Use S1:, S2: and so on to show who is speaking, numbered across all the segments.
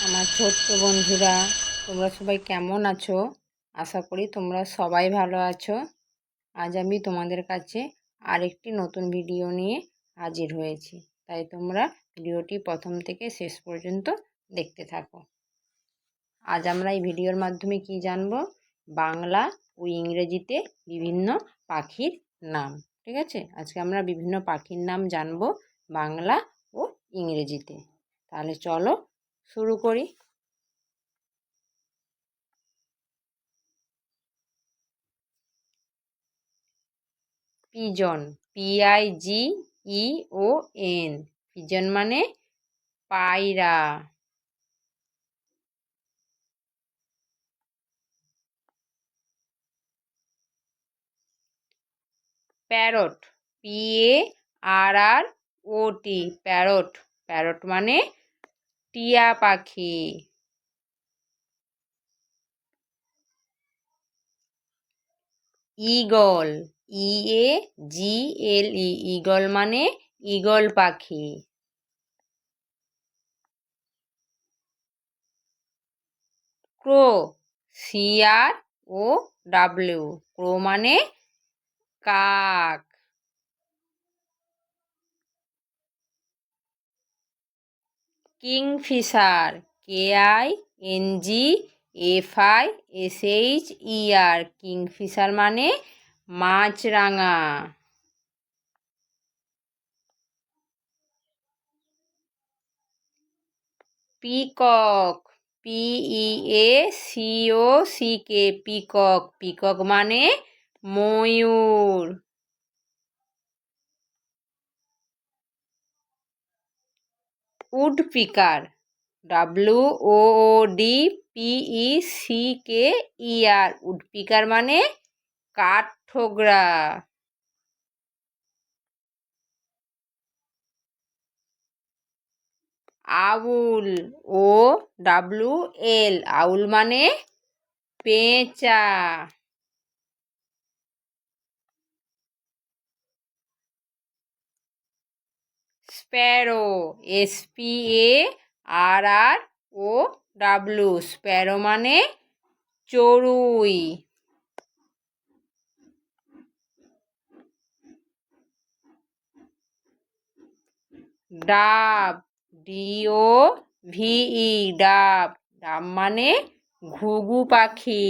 S1: আমার ছোট্ট বন্ধুরা, তোমরা সবাই কেমন আছো? আশা করি তোমরা সবাই ভালো আছো। আজ আমি তোমাদের কাছে আরেকটি নতুন ভিডিও নিয়ে হাজির হয়েছি, তাই তোমরা ভিডিওটি প্রথম থেকে শেষ পর্যন্ত দেখতে থাকো। আজ আমরা এই ভিডিওর মাধ্যমে কি জানবো? বাংলা ও ইংরেজিতে বিভিন্ন পাখির নাম। ঠিক আছে, আজকে আমরা বিভিন্ন পাখির নাম জানবো বাংলা ও ইংরেজিতে। তাহলে চলো শুরু করি। পিজন, PIGEON, পিজন মানে পায়রা। প্যারট, PARROT, প্যারট, প্যারট মানে টিয়া পাখি। ঈগল, EAGLE, ঈগল মানে ঈগল পাখি। ক্রো, CROW, ক্রো মানে কাক। কিংফিশার, KINGFISHER, কিংফিশার মানে মাছরাঙা। পিকক, PEACOCK, পিকক, পিকক মানে ময়ূর। উডপিকার, WOODPECKER, উডপিকার মানে কাঠঠোকরা। আউল, OWL, আউল মানে পেঁচা। স্প্যারো, SPARROW, স্প্যারো মানে চড়ুই। ডাব, DOVE, ডাব, ডাব মানে ঘুঘু পাখি।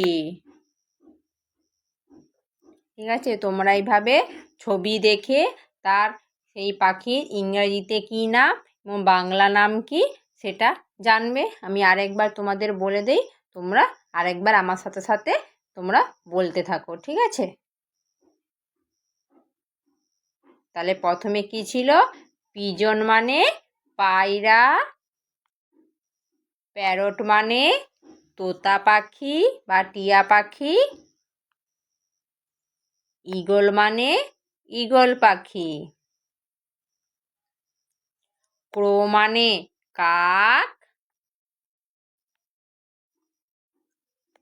S1: ঠিক আছে, তোমরা এইভাবে ছবি দেখে তার সেই পাখির ইংরেজিতে কী নাম এবং বাংলা নাম কি সেটা জানবে। আমি আরেকবার তোমাদের বলে দেই, তোমরা আরেকবার আমার সাথে সাথে তোমরা বলতে থাকো। ঠিক আছে, তাহলে প্রথমে কি ছিল? পিজন মানে পায়রা, প্যারট মানে তোতা পাখি বা টিয়া পাখি, ঈগল মানে ঈগল পাখি, ক্রো মানে কাক,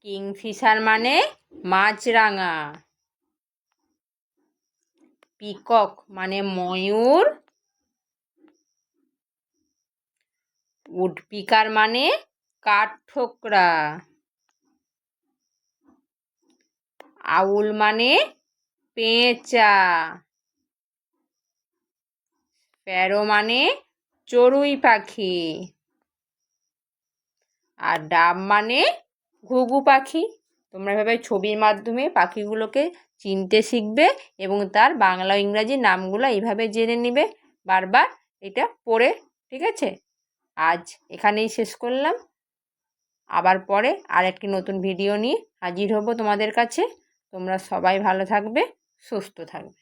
S1: কিংফিশার মানে মাছরাঙা, পিকক মানে ময়ূর, উডপিকার মানে কাঠঠোকরা, আউল মানে পেঁচা, স্প্যারো মানে চড়ুই পাখি, আর ডাব মানে ঘুঘু পাখি। তোমরা এভাবে ছবির মাধ্যমে পাখিগুলোকে চিনতে শিখবে এবং তার বাংলা ইংরাজি নামগুলো এইভাবে জেনে নিবে বারবার এটা পড়ে। ঠিক আছে, আজ এখানেই শেষ করলাম। আবার পরে আরেকটি নতুন ভিডিও নিয়ে হাজির হব তোমাদের কাছে। তোমরা সবাই ভালো থাকবে, সুস্থ থাকবে।